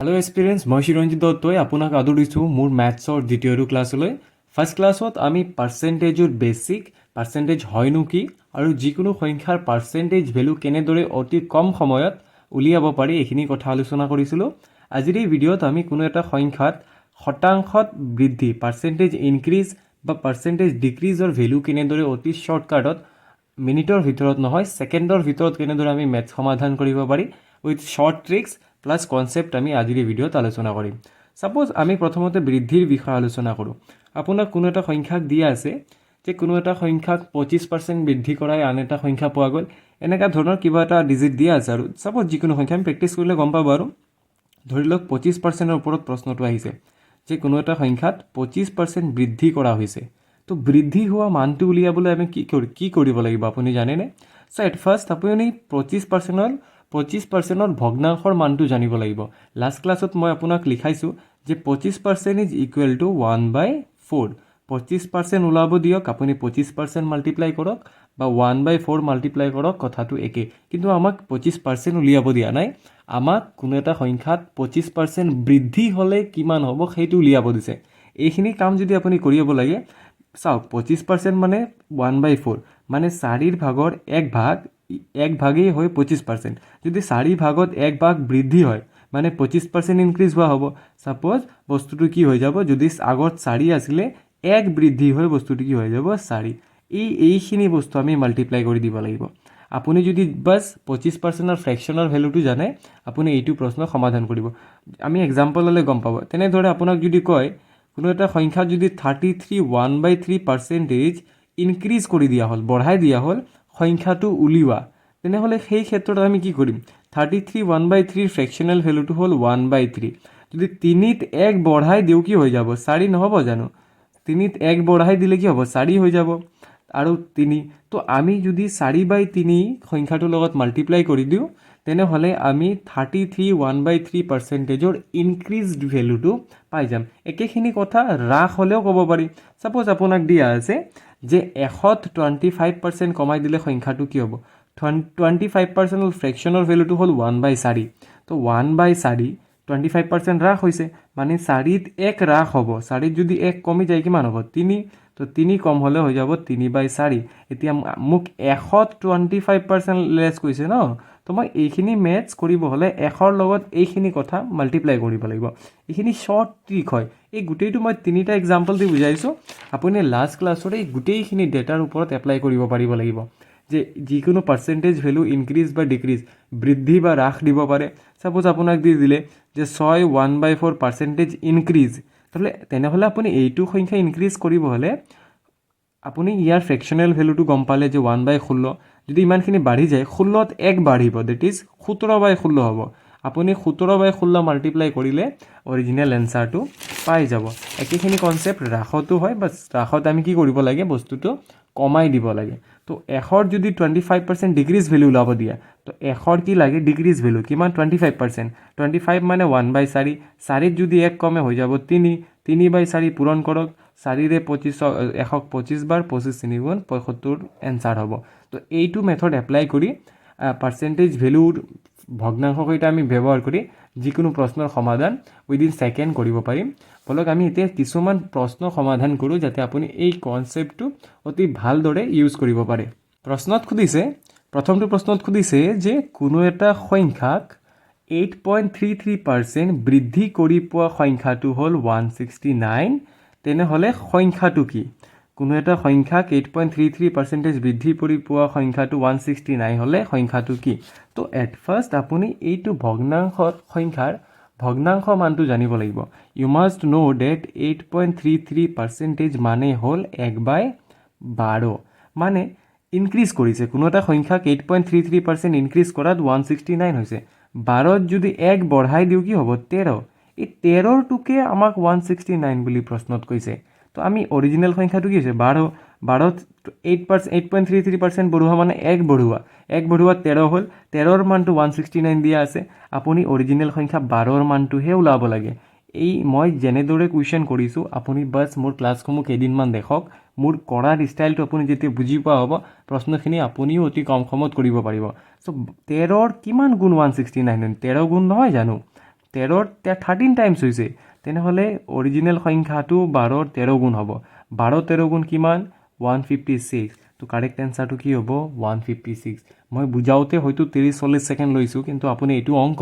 Hello' experience, মই চিৰঞ্জিত দত্তই আপোনাক আদৰিছোঁ মোৰ মেথছৰ দ্বিতীয়টো ক্লাছলৈ। ফাৰ্ষ্ট ক্লাছত আমি পাৰ্চেণ্টেজৰ বেচিক, পাৰ্চেণ্টেজ হয়নো কি আৰু যিকোনো সংখ্যাৰ পাৰ্চেণ্টেজ ভেলু কেনেদৰে অতি কম সময়ত উলিয়াব পাৰি এইখিনি কথা আলোচনা কৰিছিলোঁ। আজিৰ এই ভিডিঅ'ত আমি কোনো এটা সংখ্যাত শতাংশত বৃদ্ধি, পাৰ্চেণ্টেজ ইনক্ৰিজ বা পাৰ্চেণ্টেজ ডিক্ৰিজৰ ভেলু কেনেদৰে অতি শ্বৰ্টকাটত, মিনিটৰ ভিতৰত নহয় ছেকেণ্ডৰ ভিতৰত কেনেদৰে আমি মেথছ সমাধান কৰিব পাৰি with short tricks plus concept আমি আজিৰ এই ভিডিঅ'ত আলোচনা কৰিম। ছাপ'জ আমি প্ৰথমতে বৃদ্ধিৰ বিষয়ে আলোচনা কৰোঁ। আপোনাক কোনো এটা সংখ্যাক দিয়া আছে যে কোনো এটা সংখ্যাক 25% বৃদ্ধি কৰাই আন এটা সংখ্যা পোৱা গ'ল, এনেকুৱা ধৰণৰ কিবা এটা ডিজিট দিয়া আছে আৰু ছাপ'জ যিকোনো সংখ্যা আমি প্ৰেক্টিছ কৰিলে গম পাব। আৰু ধৰি লওক 25%ৰ ওপৰত প্ৰশ্নটো আহিছে যে কোনো এটা সংখ্যাত 25% বৃদ্ধি কৰা হৈছে। তো বৃদ্ধি হোৱা মানটো উলিয়াবলৈ আমি কি কৰিব লাগিব আপুনি জানেনে? চ' এট ফাৰ্ষ্ট আপুনি 25%ৰ ভগ্নাংশৰ মানটো জানিব লাগিব। লাষ্ট ক্লাছত মই আপোনাক লিখাইছোঁ যে 25% ইজ ইকুৱেল টু 1/4। 25% ওলাব দিয়ক, আপুনি 25% মাল্টিপ্লাই কৰক বা 1/4 মাল্টিপ্লাই কৰক, কথাটো একে। কিন্তু আমাক 25% উলিয়াব দিয়া নাই, আমাক কোনো এটা সংখ্যাত 25% বৃদ্ধি হ'লে কিমান হ'ব সেইটো উলিয়াব দিছে। এইখিনি কাম যদি আপুনি কৰিব লাগে, চাওক 25% মানে 1/4 মানে 4 ভাগৰ 1 ভাগেই হয় 25%। যদি 4 ভাগত 1 ভাগ বৃদ্ধি হয় মানে 25% ইনক্ৰিজ হোৱা হ'ব। ছাপ'জ বস্তুটো কি হৈ যাব, যদি আগত 4 আছিলে 1 বৃদ্ধি হৈ বস্তুটো কি হৈ যাব 4। এইখিনি বস্তু আমি মাল্টিপ্লাই কৰি দিব লাগিব। আপুনি যদি বাছ 25%ৰ ফ্ৰেকশ্যনৰ ভেলুটো জানে, আপুনি এইটো প্ৰশ্ন সমাধান কৰিব। আমি এক্সাম্পল ল'লে গম পাব। তেনেদৰে আপোনাক যদি কয় কোনো এটা সংখ্যা যদি 1/3 ইনক্ৰিজ কৰি দিয়া হ'ল, বঢ়াই দিয়া হ'ল, সংখ্যাটো উলিওৱা, তেনেহ'লে সেই ক্ষেত্ৰত আমি কি কৰিম? 1/3 ফ্ৰেকশ্যনেল ভেলুটো হ'ল 1/3। যদি 3ত 1 বঢ়াই দিওঁ কি হৈ যাব? 4 নহ'ব জানো? 3ত 1 বঢ়াই দিলে কি হ'ব? 4 হৈ যাব আৰু 3। তো আমি যদি 4/3 সংখ্যাটোৰ লগত মাল্টিপ্লাই কৰি দিওঁ, তেনেহ'লে আমি 1/3 ইনক্ৰিজড ভেলুটো পাই যাম। একেখিনি কথা হ্ৰাস হ'লেও ক'ব পাৰি। ছাপ'জ আপোনাক দিয়া আছে যে 100ত 25% কমাই দিলে সংখ্যাটো কি হ'ব? 25% ফ্ৰেকশ্যনৰ ভেলুটো হ'ল 1/4। তো 1/4 25% হ্ৰাস হৈছে মানে 4ত 1 হ্ৰাস হ'ব। 4ত যদি 1 কমি যায় কিমান হ'ব? 3। তো 3 কম হ'লে হৈ যাব 3/4। এতিয়া মোক 100ত 25% লেছ কৈছে ন? তো মই এইখিনি মেথছ কৰিব হ'লে 100ৰ লগত এইখিনি কথা মাল্টিপ্লাই কৰিব লাগিব। এইখিনি শ্বৰ্ট ট্ৰিক হয়। এই গোটেইটো মই 3টা এক্সাম্পল দি বুজাইছোঁ। আপুনি লাষ্ট ক্লাছৰ এই গোটেইখিনি ডেটাৰ ওপৰত এপ্লাই কৰিব পাৰিব লাগিব যে যিকোনো পাৰ্চেণ্টেজ ভেলু ইনক্ৰিজ বা ডিক্ৰিজ, বৃদ্ধি বা হ্ৰাস দিব পাৰে। ছাপ'জ আপোনাক দি দিলে যে 6 1/4% ইনক্ৰিজ, তেনেহ'লে আপুনি এইটো সংখ্যা ইনক্ৰিজ কৰিব হ'লে আপুনি ইয়াৰ ফ্ৰেকশ্যনেল ভেলুটো গম পালে যে 1/16। যদি ইমানখিনি বাঢ়ি যায়, 16ত 1 বাঢ়িব, ডেট ইজ 17/16 হ'ব। আপুনি 17/16 মাল্টিপ্লাই কৰিলে অৰিজিনেল এনচাৰটো পাই যাব। একেখিনি কনচেপ্ট হ্ৰাসতো হয়, বাছ হ্ৰাসত আমি কি কৰিব লাগে? বস্তুটো কমাই দিব লাগে। তো 100ৰ যদি 25% ডিক্ৰিজ ভেলু ওলাব দিয়ে, তো 100ৰ কি লাগে? ডিক্ৰিজ ভেলু কিমান? 25%। 25 মানে 1/4। 4ত যদি 1 কমে হৈ যাব 3। 3/4 পূৰণ কৰক, 4ৰে 100ক 25 বাৰ, 25 3 গুণ 75 এনচাৰ হ'ব। তো এইটো মেথড এপ্লাই কৰি পাৰ্চেণ্টেজ ভেলুৰ ভগ্নাংশকেইটা আমি ব্যৱহাৰ কৰি যিকোনো প্ৰশ্নৰ সমাধান উইদিন ছেকেণ্ড কৰিব পাৰিম। বলক আমি এতিয়া কিছুমান প্ৰশ্ন সমাধান কৰোঁ যাতে আপুনি এই কনচেপ্টটো অতি ভালদৰে ইউজ কৰিব পাৰে। প্ৰথমটো প্ৰশ্নত সুধিছে যে কোনো এটা সংখ্যাক 8.33% বৃদ্ধি কৰি পোৱা সংখ্যাটো হ'ল 169। তেনেহ'লে সংখ্যাটো কি? কোনো এটা সংখ্যাক 8.33% বৃদ্ধি কৰি পোৱা সংখ্যাটো 169 হ'লে সংখ্যাটো কি? তো এট ফাৰ্ষ্ট আপুনি এইটো সংখ্যাৰ ভগ্নাংশ মানটো জানিব লাগিব। ইউ মাষ্ট ন' ডেট 8.33% মানে হ'ল 1/12। মানে ইনক্ৰিজ কৰিছে, কোনো এটা সংখ্যাক 8.33% ইনক্ৰিজ কৰাত 169 হৈছে। 12ত যদি 1 বঢ়াই দিওঁ কি হ'ব? 13। এই 13টোকে আমাক 169 বুলি প্ৰশ্নত কৈছে। তো আমি অৰিজিনেল সংখ্যাটো কি হৈছে? 12। 12ত 8.33% বঢ়োৱা মানে 1 বঢ়োৱা। 1 বঢ়োৱা 13 হ'ল। 13ৰ মানটো 169 দিয়া আছে। আপুনি অৰিজিনেল সংখ্যা 12ৰ মানটোহে ওলাব লাগে। এই মই যেনেদৰে কুৱেশ্যন কৰিছোঁ, আপুনি বাছ মোৰ ক্লাছসমূহ কেইদিনমান দেখক। মোৰ কৰাৰ ষ্টাইলটো আপুনি যেতিয়া বুজি পোৱা হ'ব, প্ৰশ্নখিনি আপুনিও অতি কম সময়ত কৰিব পাৰিব। চ' 13ৰ কিমান গুণ 169? 13 গুণ নহয় জানো? 13ৰ 13 টাইমছ হৈছে তেনেহ'লে অৰিজিনেল সংখ্যাটো 12ৰ 13 গুণ হ'ব 12 13 গুণ কিমান 156 তো কাৰেক্ট এনচাৰটো কি হ'ব 156 মই বুজাওঁতে হয়তো 30-40 ছেকেণ্ড লৈছোঁ কিন্তু আপুনি এইটো অংক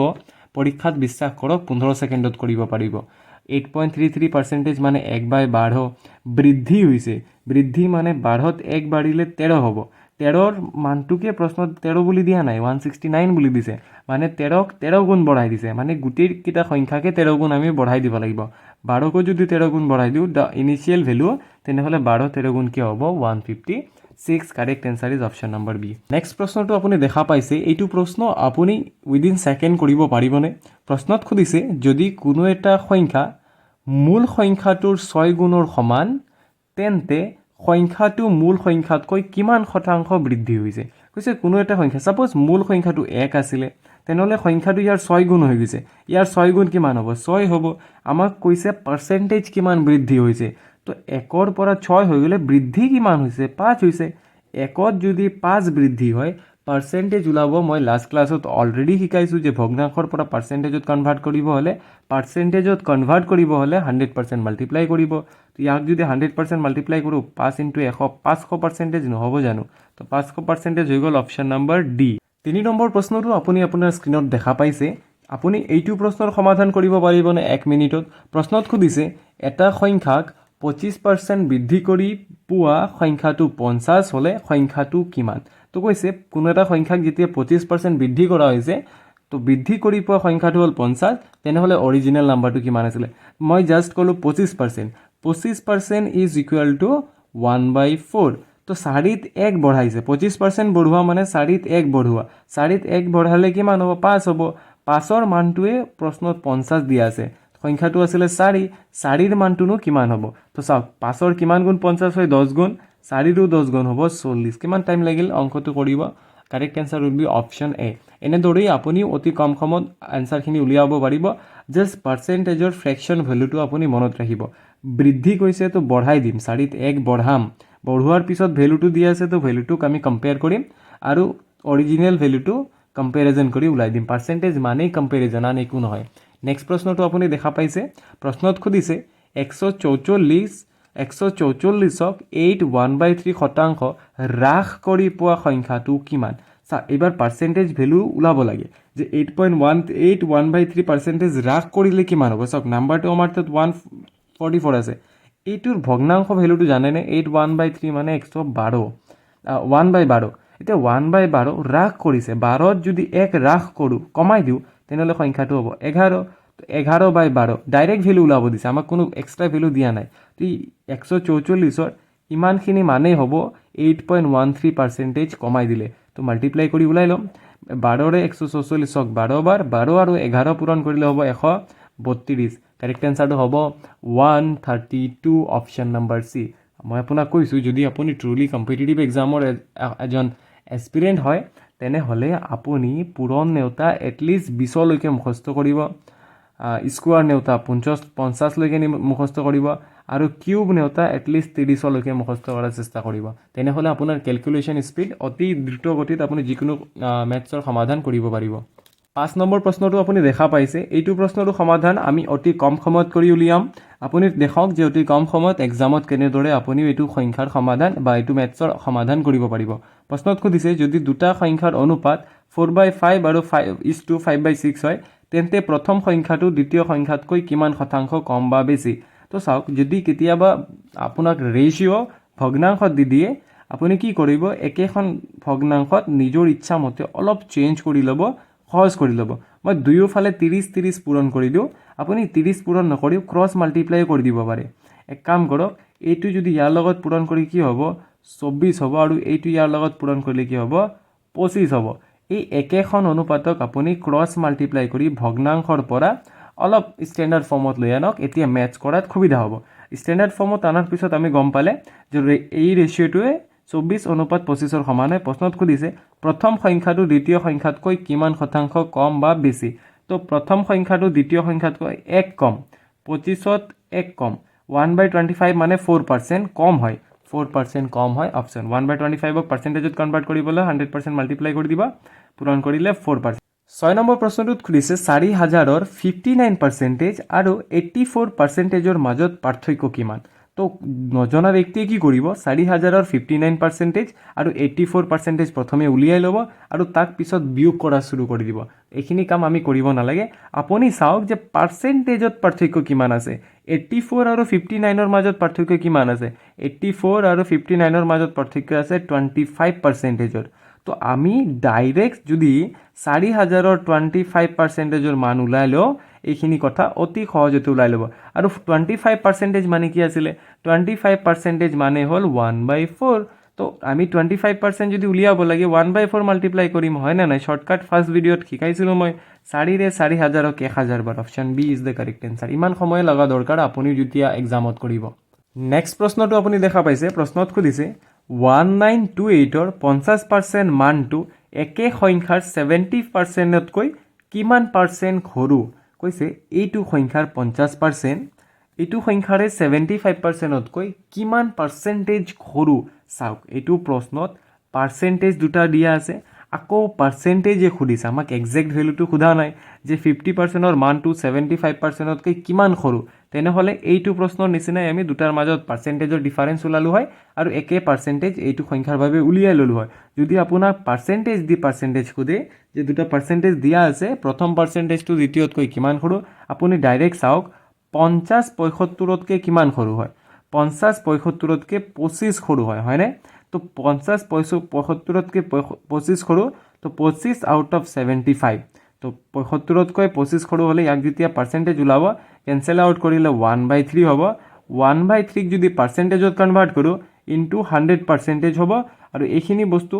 পৰীক্ষাত বিশ্বাস কৰক 15 ছেকেণ্ডত কৰিব পাৰিব 8.33% মানে 1/12 বৃদ্ধি হৈছে বৃদ্ধি মানে 12ত 1 বাঢ়িলে 13 হ'ব 13ৰ মানটোকে প্ৰশ্নত 13 বুলি দিয়া নাই 169 বুলি দিছে মানে 13ক 13 গুণ বঢ়াই দিছে মানে গোটেইকেইটা সংখ্যাকে 13 গুণ আমি বঢ়াই দিব লাগিব 12কো যদি 13 গুণ বঢ়াই দিওঁ দ্য ইনিচিয়েল ভেলু তেনেহ'লে 12 13 গুণ কি হ'ব 156 correct answer is option number B next প্ৰশ্নটো আপুনি দেখা পাইছে এইটো প্ৰশ্ন আপুনি উইদিন ছেকেণ্ড কৰিব পাৰিবনে প্ৰশ্নত সুধিছে যদি কোনো এটা সংখ্যা মূল সংখ্যাটোৰ 6 গুণৰ সমান তেন্তে সংখ্যাটো মূল সংখ্যাতকৈ কিমান শতাংশ বৃদ্ধি হৈছে কৈছে কোনো এটা সংখ্যা সাপোজ মূল সংখ্যাটো 1 আছিলে তেনেহ'লে সংখ্যাটো ইয়াৰ 6 গুণ হৈ গৈছে ইয়াৰ 6 গুণ কিমান হ'ব 6 হ'ব আমাক কৈছে পাৰ্চেণ্টেজ কিমান বৃদ্ধি হৈছে তো 1ৰ পৰা 6 হৈ গ'লে বৃদ্ধি কিমান হৈছে 5 হৈছে 1ত যদি 5 বৃদ্ধি হয় পাৰ্চেণ্টেজ ওলাব মই লাষ্ট ক্লাছত অলৰেডি শিকাইছোঁ যে ভগ্নাংশৰ পৰা পাৰ্চেণ্টেজত কনভাৰ্ট কৰিব হ'লে 100% মাল্টিপ্লাই কৰিব তো ইয়াক যদি 100% মাল্টিপ্লাই কৰোঁ 5 × 100 500% নহ'ব জানো তো 500% হৈ গ'ল অপশ্যন নম্বৰ ডি 3 নম্বৰ প্ৰশ্নটো আপুনি আপোনাৰ স্ক্ৰীনত দেখা পাইছে আপুনি এইটো প্ৰশ্নৰ সমাধান কৰিব পাৰিবনে 1 মিনিটত প্ৰশ্নত সুধিছে এটা সংখ্যাক 25% বৃদ্ধি কৰি পোৱা সংখ্যাটো 50 হ'লে সংখ্যাটো কিমান তো কৈছে কোনো এটা সংখ্যাক যেতিয়া 25% বৃদ্ধি কৰা হৈছে তো বৃদ্ধি কৰি পোৱা সংখ্যাটো হ'ল 50 তেনেহ'লে অৰিজিনেল নাম্বাৰটো কিমান আছিলে মই জাষ্ট ক'লোঁ 25% 25% ইজ ইকুৱেল টু 1/4 তো 4ত 1 বঢ়াইছে 25% বঢ়োৱা মানে 4ত 1 বঢ়োৱা 4ত 1 বঢ়ালে কিমান হ'ব 5 হ'ব 5ৰ মানটোৱে প্ৰশ্নত 50 দিয়া আছে সংখ্যাটো আছিলে 4ৰ মানটোনো কিমান হ'ব তো চাওক 5ৰ কিমান গুণ 50 হয় 10 গুণ 4ৰো 10 গুণ হ'ব 40 কিমান টাইম লাগিল অংকটো কৰিব correct answer will be option A এনেদৰেই আপুনি অতি কম সময়ত এনচাৰখিনি উলিয়াব পাৰিব জাষ্ট পাৰ্চেণ্টেজৰ ফ্ৰেকশ্যন ভেলুটো আপুনি মনত ৰাখিব বৃদ্ধি কৈছে তো বঢ়াই দিম 4ত 1 বঢ়াম বঢ়োৱাৰ পিছত ভেলুটো দিয়া আছে তো ভেলুটোক আমি কম্পেয়াৰ কৰিম আৰু অৰিজিনেল ভেলুটো কম্পেৰিজন কৰি ওলাই দিম পাৰ্চেণ্টেজ মানেই কম্পেৰিজন আন একো নহয় নেক্সট প্ৰশ্নটো আপুনি দেখা পাইছে প্ৰশ্নত সুধিছে 144ক 1/3% হ্ৰাস কৰি পোৱা সংখ্যাটো কিমান চা এইবাৰ পাৰ্চেণ্টেজ ভেলু ওলাব লাগে যে 1/3% হ্ৰাস কৰিলে কিমান হ'ব চাওক নাম্বাৰটো আমাৰ তাত 144 আছে এইটোৰ ভগ্নাংশ ভেলুটো জানেনে 1/3 মানে 112 1/12 এতিয়া 1/12 হ্ৰাস কৰিছে 12ত যদি 1 হ্ৰাস কৰোঁ কমাই দিওঁ তেনেহ'লে সংখ্যাটো হ'ব 11 11/12 ডাইৰেক্ট ভেলু ওলাব দিছে আমাক কোনো এক্সট্ৰা ভেলু দিয়া নাই তো 144ৰ ইমানখিনি মানেই হ'ব 8.13% কমাই দিলে তো মাল্টিপ্লাই কৰি ওলাই ল'ম 12ৰে 144ক 12 বাৰ 12 আৰু 11 পূৰণ কৰিলে হ'ব 132 কাৰেক্ট এনচাৰটো হ'ব 132 অপশ্যন নম্বৰ চি মই আপোনাক কৈছোঁ যদি আপুনি ট্ৰুলি কম্পিটিটিভ এক্সামৰ এজন এছপিৰেণ্ট হয় তেনেহ'লে আপুনি পূৰণ নেওতা এটলিষ্ট 20লৈকে মুখস্থ কৰিব স্কোৱাৰ নেওতা 50লৈকে মুখস্থ কৰিব আৰু কিউব নেওতা এটলিষ্ট 30লৈকে মুখস্থ কৰাৰ চেষ্টা কৰিব তেনেহ'লে আপোনাৰ কেলকুলেশ্যন স্পীড অতি দ্ৰুত গতিত আপুনি যিকোনো মেথছৰ সমাধান কৰিব পাৰিব 5 নম্বৰ প্ৰশ্নটো আপুনি দেখা পাইছে এইটো প্ৰশ্নটো সমাধান আমি অতি কম সময়ত কৰি উলিয়াম আপুনি দেখক যে অতি কম সময়ত এক্সামত কেনেদৰে আপুনি এইটো সংখ্যাৰ সমাধান বা এইটো মেথছৰ সমাধান কৰিব পাৰিব প্ৰশ্নত সুধিছে যদি দুটা সংখ্যাৰ অনুপাত 4/5 আৰু 5:5/6 হয় তেন্তে প্ৰথম সংখ্যাটো দ্বিতীয় সংখ্যাতকৈ কিমান শতাংশ কম বা বেছি তো চাওক যদি কেতিয়াবা আপোনাক ৰেচিঅ' ভগ্নাংশত দি দিয়ে আপুনি কি কৰিব একেখন ভগ্নাংশত নিজৰ ইচ্ছা মতে অলপ চেঞ্জ কৰি ল'ব সহজ কৰি ল'ব মই দুয়োফালে 30 পূৰণ কৰি দিওঁ আপুনি 30 পূৰণ নকৰি ক্ৰছ মাল্টিপ্লাই কৰি দিব পাৰে এক কাম কৰক এইটো যদি ইয়াৰ লগত পূৰণ কৰি কি হ'ব 24 হ'ব আৰু এইটো ইয়াৰ লগত পূৰণ কৰিলে কি হ'ব 25 হ'ব এই একেখন অনুপাতক আপুনি ক্ৰছ মাল্টিপ্লাই কৰি ভগ্নাংশৰ পৰা অলপ ষ্টেণ্ডাৰ্ড ফৰ্মত লৈ আনক এতিয়া মেথছ কৰাত সুবিধা হ'ব ষ্টেণ্ডাৰ্ড ফৰ্মত আনাৰ পিছত আমি গম পালে যে এই ৰেচিঅ'টোৱে 24:25 সমান হয় প্ৰশ্নত সুধিছে প্ৰথম সংখ্যাটো দ্বিতীয় সংখ্যাতকৈ কিমান শতাংশ কম বা বেছি তো প্ৰথম সংখ্যাটো দ্বিতীয় সংখ্যাতকৈ 1 কম 25ত 1 কম 1/25 মানে 4% কম হয় 4% কম হয় অপশ্যন 1/25ক পাৰ্চেণ্টেজত কনভাৰ্ট কৰিবলৈ 100% মাল্টিপ্লাই কৰি দিবা পূৰণ কৰিলে 4% 6 নম্বৰ প্ৰশ্নটোত খুলিছে 4000ৰ 59% আৰু 84%ৰ মাজত পাৰ্থক্য কিমান তো নজনা ব্যক্তিয়ে কি কৰিব 4000ৰ 59% আৰু 84% প্ৰথমে উলিয়াই ল'ব আৰু তাক পিছত বিয়োগ কৰা শুৰু কৰি দিব এইখিনি কাম আমি কৰিব নালাগে আপুনি চাওক যে পাৰ্চেন্টেজত পাৰ্থক্য কিমান আছে 84 আৰু 59ৰ মাজত পাৰ্থক্য কিমান আছে 84 আৰু 59ৰ মাজত পাৰ্থক্য আছে 25%ৰ তো আমি ডাইৰেক্ট যদি 4000ৰ 25%ৰ মান ওলাই লওঁ এইখিনি কথা অতি সহজতে ওলাই ল'ব আৰু 25% মানে কি আছিলে 25% মানে হ'ল 1/4 তো আমি 25% যদি উলিয়াব লাগে 1/4 মাল্টিপ্লাই কৰিম হয় না নাই শৰ্টকাট ফাৰ্ষ্ট ভিডিঅ'ত শিকাইছিলোঁ মই 4ৰে 4000ক 1000 বাৰ option B is the correct answer ইমান সময় লগা দৰকাৰ আপুনি যেতিয়া এক্সামত কৰিব নেক্সট প্ৰশ্নটো আপুনি দেখা পাইছে প্ৰশ্নত খুলিছে 1928ৰ 50% মানটো একে সংখ্যাৰ 70%তকৈ কিমান পাৰ্চেণ্ট সৰু কৈছে এইটো সংখ্যাৰ 50% এইটো সংখ্যাৰে 75%তকৈ কিমান পাৰ্চেণ্টেজ সৰু চাওক এইটো প্ৰশ্নত পাৰ্চেণ্টেজ দুটা দিয়া আছে আকৌ পাৰ্চেণ্টেজে সুধিছে আমাক একজেক্ট ভেলুটো সোধা নাই যে 50%ৰ মানটো 75%তকৈ কিমান সৰু তেনেহ'লে এইটো প্ৰশ্নৰ নিচিনাই আমি দুটাৰ মাজত পাৰ্চেণ্টেজৰ ডিফাৰেঞ্চ ওলালো হয় আৰু একে পাৰ্চেণ্টেজ এইটো সংখ্যাৰ বাবে উলিয়াই ল'লো হয় যদি আপোনাক পাৰ্চেণ্টেজ দি পাৰ্চেণ্টেজ সোধে যে দুটা পাৰ্চেণ্টেজ দিয়া আছে প্ৰথম পাৰ্চেণ্টেজটো দ্বিতীয়তকৈ কিমান সৰু আপুনি ডাইৰেক্ট চাওক 50-75তকৈ কিমান সৰু হয় 50-75তকৈ 25 সৰু হয় হয়নে তো 50-75তকৈ 25 সৰু তো 25 আউট অফ 75 তো 75তকৈ 25 সৰু হ'লে ইয়াক যেতিয়া পাৰ্চেণ্টেজ ওলাব কেনচেল আউট কৰিলে 1/3 হ'ব 1/3ক যদি পাৰ্চেণ্টেজত কনভাৰ্ট কৰোঁ ইনটু 100% হ'ব আৰু এইখিনি বস্তু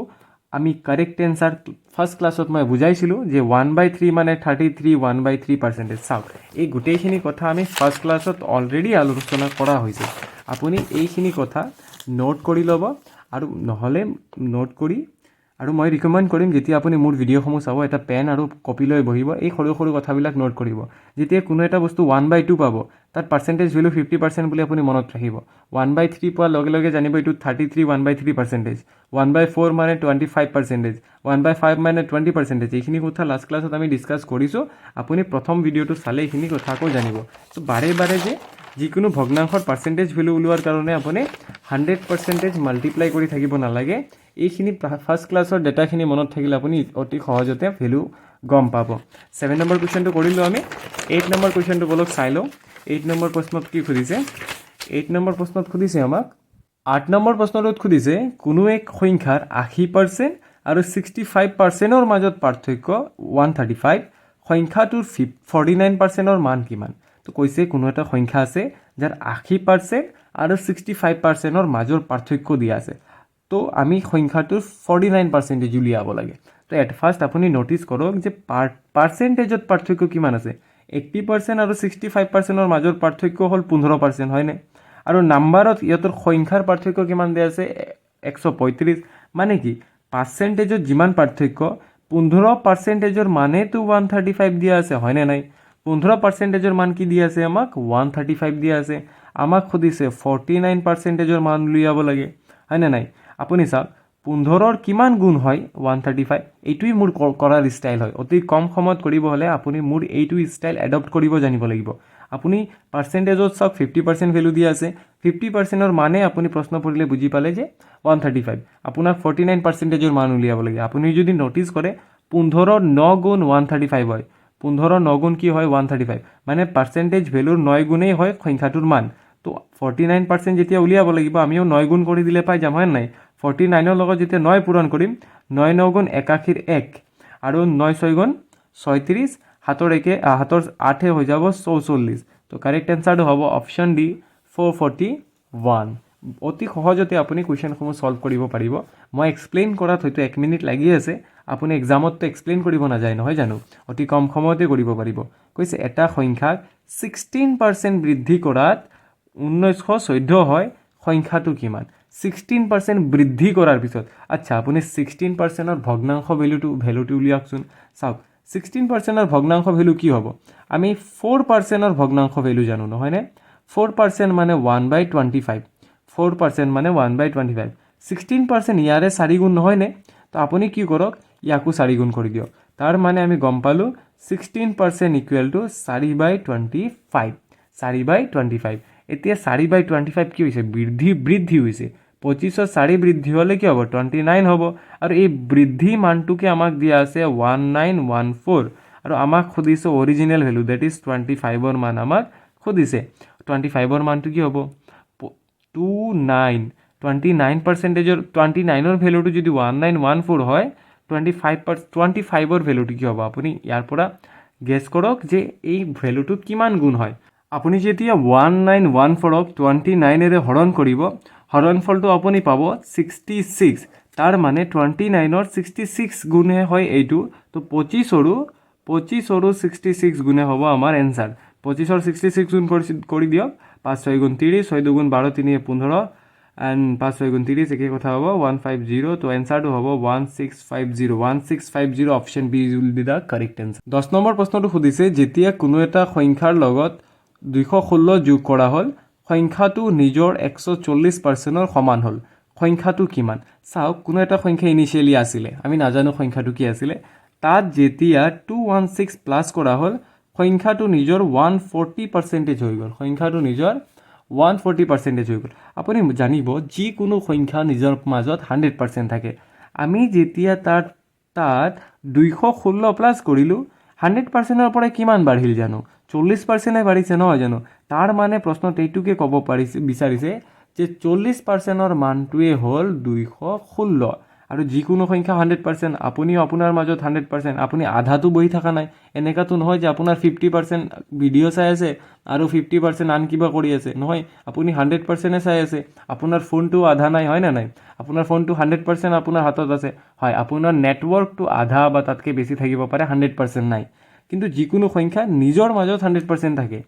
আমি কাৰেক্ট এনচাৰ ফাৰ্ষ্ট ক্লাছত মই বুজাইছিলোঁ যে 1/3 মানে 33 1/3% চাওক এই গোটেইখিনি কথা আমি ফাৰ্ষ্ট ক্লাছত অলৰেডি আলোচনা কৰা হৈছে আপুনি এইখিনি কথা নোট কৰি ল'ব আৰু নহ'লে নোট কৰি আৰু মই ৰিকমেণ্ড কৰিম যেতিয়া আপুনি মোৰ ভিডিঅ'সমূহ চাব এটা পেন আৰু কপি লৈ বহিব এই সৰু সৰু কথাবিলাক নোট কৰিব যেতিয়া কোনো এটা বস্তু 1/2 পাব তাত পাৰ্চেণ্টেজ ভেলু 50% বুলি আপুনি মনত ৰাখিব 1/3 পোৱাৰ লগে লগে জানিব এইটো 33 1/3% 1/4 মানে 25% 1/5 মানে 20% এইখিনি কথা লাষ্ট ক্লাছত আমি ডিছকাছ কৰিছোঁ আপুনি প্ৰথম ভিডিঅ'টো চালে এইখিনি কথা আকৌ জানিব চ' বাৰে বাৰে যে যিকোনো ভগ্নাংশৰ পাৰ্চেণ্টেজ ভেলু ওলোৱাৰ কাৰণে আপুনি 100% মাল্টিপ্লাই কৰি থাকিব নালাগে এইখিনি ফাৰ্ষ্ট ক্লাছৰ ডেটাখিনি মনত থাকিলে আপুনি অতি সহজতে ভেলু গম পাব 7 নম্বৰ কুৱেশ্যনটো কৰিলোঁ আমি 8 নম্বৰ কুৱেশ্যনটো বলক চাই লওঁ 8 নম্বৰ প্ৰশ্নত কি সুধিছে 8 নম্বৰ প্ৰশ্নত সুধিছে আমাক 8 নম্বৰ প্ৰশ্নটোত সুধিছে কোনো এক সংখ্যাৰ 80% আৰু 65%ৰ মাজত পাৰ্থক্য 135 সংখ্যাটোৰ 49%ৰ মান কিমান তো কৈছে কোনো এটা সংখ্যা আছে যাৰ 80% আৰু 65%ৰ মাজৰ পাৰ্থক্য দিয়া আছে তো আমি সংখ্যাটোৰ 49% উলিয়াব লাগে তো এট ফাৰ্ষ্ট আপুনি ন'টিছ কৰক যে পাৰ্চেণ্টেজত পাৰ্থক্য কিমান আছে 80% আৰু 65%ৰ মাজৰ পাৰ্থক্য হ'ল 15% হয়নে আৰু নাম্বাৰত ইহঁতৰ সংখ্যাৰ পাৰ্থক্য কিমান দিয়া আছে 135 মানে কি পাৰ্চেণ্টেজত যিমান পাৰ্থক্য 15%ৰ মানেতো 135 দিয়া আছে হয়নে নাই 15%ৰ মান কি দিয়া আছে আমাক 135 দিয়া আছে আমাক সুধিছে 49%ৰ মান উলিয়াব লাগে হয়নে নাই আপুনি চাওক 15ৰ কিমান গুণ হয় 135 এইটোই মোৰ কৰাৰ ষ্টাইল হয় অতি কম সময়ত কৰিব হ'লে আপুনি মোৰ এইটো ষ্টাইল এডপ্ট কৰিব জানিব লাগিব আপুনি পাৰ্চেণ্টেজত চাওক 50% ভেলু দিয়া আছে 50%ৰ মানে আপুনি প্ৰশ্ন পঢ়িলে বুজি পালে যে 135 আপোনাক 49%ৰ মান উলিয়াব লাগে আপুনি যদি ন'টিছ কৰে 15ৰ 9 গুণ 135 হয় 15ৰ 9 গুণ কি হয় 135 মানে পাৰ্চেণ্টেজ ভেলুৰ 9 গুণেই হয় সংখ্যাটোৰ মান তো 49% যেতিয়া উলিয়াব লাগিব আমিও 9 গুণ কৰি দিলে পাই যাম হয় নাই 49ৰ লগত যেতিয়া 9 পূৰণ কৰিম 9 9 গুণ 81 1 আৰু 9 6 গুণ 36 হাতৰ 8 হৈ যাব 44 তো কাৰেক্ট এনচাৰটো হ'ব অপশ্যন ডি 441 অতি সহজতে আপুনি কুৱেশ্যনসমূহ সলভ কৰিব পাৰিব মই এক্সপ্লেইন কৰাত হয়তো 1 মিনিট লাগি আছে আপুনি এক্সামততো এক্সপ্লেইন কৰিব নাযায় নহয় জানো অতি কম সময়তে কৰিব পাৰিব কৈছে এটা সংখ্যাক 16% বৃদ্ধি কৰাত 1914 হয় সংখ্যাটো কিমান 16% বৃদ্ধি কৰাৰ পিছত আচ্ছা আপুনি 16%ৰ ভগ্নাংশ ভেলুটো উলিয়াওকচোন চাওক 16%ৰ ভগ্নাংশ ভেলু কি হ'ব আমি 4%ৰ ভগ্নাংশ ভেলু জানো নহয়নে 4% মানে 1/25 4% মানে 1/25 16% ইয়াৰে 4 গুণ নহয়নে তো আপুনি কি কৰক ইয়াকো 4 গুণ কৰি দিয়ক তাৰ মানে আমি গম পালোঁ 16% ইকুৱেল টু 4/25 4/25 এতিয়া 4/25 কি হৈছে বৃদ্ধি হৈছে 25ৰ 4 বৃদ্ধি হ'লে কি হ'ব 29 হ'ব আৰু এই বৃদ্ধি মানটোকে আমাক দিয়া আছে 1914 আৰু আমাক খুদিছে অৰিজিনেল ভেলু ডেট ইজ 25ৰ মান আমাক খুদিছে 25ৰ মানটো কি হ'ব 29%ৰ ভেলুটো যদি 1914 হয় 25ৰ ভেলুটো কি হ'ব আপুনি ইয়াৰ পৰা গেছ কৰক যে এই ভেলুটো কিমান গুণ হয় আপুনি যেতিয়া 1914ক 29ৰে হৰণ কৰিব হৰণফলটো আপুনি পাব 66 তাৰ মানে 29ৰ 66 গুণে হয় এইটো তো 25ৰো 66 গুণে হ'ব আমাৰ এনসাৰ 25ৰ 66 গুণ কৰি দিয়ক 5 6 গুণ 30 6 2 গুণ 12 3 15 এণ্ড 5 6 গুণ 30 একে কথা হ'ব 150 তো এনসাৰটো হ'ব 1650 option B will be the correct answer 10 number প্ৰশ্নটো সুধিছে যেতিয়া কোনো এটা সংখ্যাৰ লগত 216 যোগ কৰা হ'ল সংখ্যাটো নিজৰ 140%ৰ সমান হ'ল সংখ্যাটো কিমান চাওক কোনো এটা সংখ্যা ইনিশিয়ালি আছিলে আমি নাজানো সংখ্যাটো কি আছিলে তাত যেতিয়া 216 প্লাস কৰা হ'ল সংখ্যাটো নিজৰ 140% হৈ গ'ল সংখ্যাটো নিজৰ 140% হৈ গ'ল আপুনি জানিব যিকোনো সংখ্যা নিজৰ মাজত 100% থাকে আমি যেতিয়া তাত 216 প্লাস কৰিলোঁ 100%ৰ পৰা কিমান বাঢ়িল জানো 40% বাঢ়িছে নহয় জানো তাৰ মানে প্ৰশ্নত এইটোকে ক'ব বিচাৰিছে যে 40%ৰ মানটোৱে হ'ল 216 আৰু যিকোনো সংখ্যা 100% আপুনিও আপোনাৰ মাজত 100% আপুনি আধাটো বহি থকা নাই এনেকাতো নহয় যে আপোনাৰ 50% ভিডিঅ' চাই আছে আৰু 50% আন কিবা কৰি আছে নহয় আপুনি 100% চাই আছে আপোনাৰ ফোনটো আধা নাই হয় না নাই আপোনাৰ ফোনটো 100% আপোনাৰ হাতত আছে হয় আপোনাৰ নেটৱৰ্কটো আধা বা তাতকৈ বেছি থাকিব পাৰে 100% নাই কিন্তু যিকোনো সংখ্যা নিজৰ মাজত 100% থাকে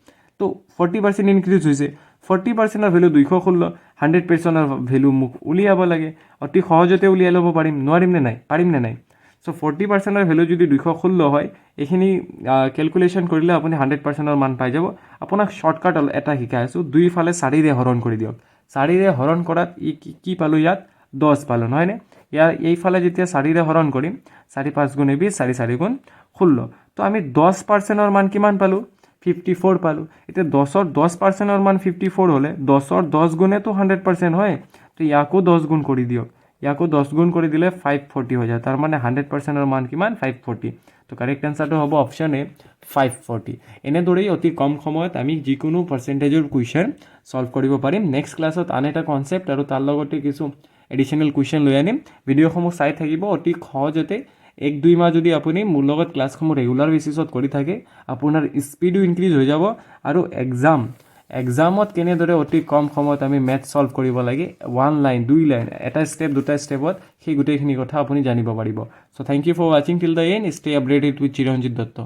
তো 40% ইনক্ৰিজ হৈছে 40%ৰ ভেলু 216 100%ৰ ভেলু মোক উলিয়াব লাগে অতি সহজতে উলিয়াই ল'ব নোৱাৰিম নে নাই পাৰিম নে নাই সো 40%ৰ ভেলু যদি 216 হয় এইখিনি ক্যালকুলেশন কৰিলে আপুনি 100%ৰ মান পাই যাব আপোনাক শৰ্টকাট এটা শিকাই আছো দুইফালে 4ৰে হৰণ কৰি দিয়ক 4ৰে হৰণ কৰাত কি পালো ইয়াত 10 পালো নহয় নে ইয়াৰ এইফালে যেতিয়া 4ৰে হৰণ কৰিম 4 5 গুণ 20 4 4 গুণ 16 তো আমি 10%ৰ মান কিমান পালো 54 পালো এতিয়া 10ৰ 10%ৰ মান 54 হলে 10ৰ 10 গুণে তো 100% হয় তো ইয়াকো 10 গুণ কৰি দিয়ক ইয়াকো 10 গুণ কৰি দিলে 540 হৈ যায় তাৰ মানে 100%ৰ মান কিমান 540 তো কাৰেক্ট আনসাৰটো হ'ব অপচন এ 540 এনেদৰেই অতি কম সময়ত আমি যিকোনো পাৰ্চেন্টেজৰ কুৱেশ্যন সলভ কৰিব পাৰিম নেক্সট ক্লাছত আন এটা কনসেপ্ট আৰু তাৰ লগতে কিছু এডিশনাল কুৱেশ্যন লৈ আনিম ভিডিঅ'সমূহ চাই থাকিব অতি সহজতে 1-2 মাহ যদি আপুনি মোৰ লগত ক্লাছসমূহ ৰেগুলাৰ বেচিছত কৰি থাকে আপোনাৰ স্পিডো ইনক্ৰিজ হৈ যাব আৰু এক্সামত কেনেদৰে অতি কম সময়ত আমি মেথ সলভ কৰিব লাগে 1 লাইন 2 লাইন এটা স্টেপ দুটা স্টেপত সেই গোটেইখিনি কথা আপুনি জানিব পাৰিব so thank you for watching till the end stay updated with Chiranjit Dutta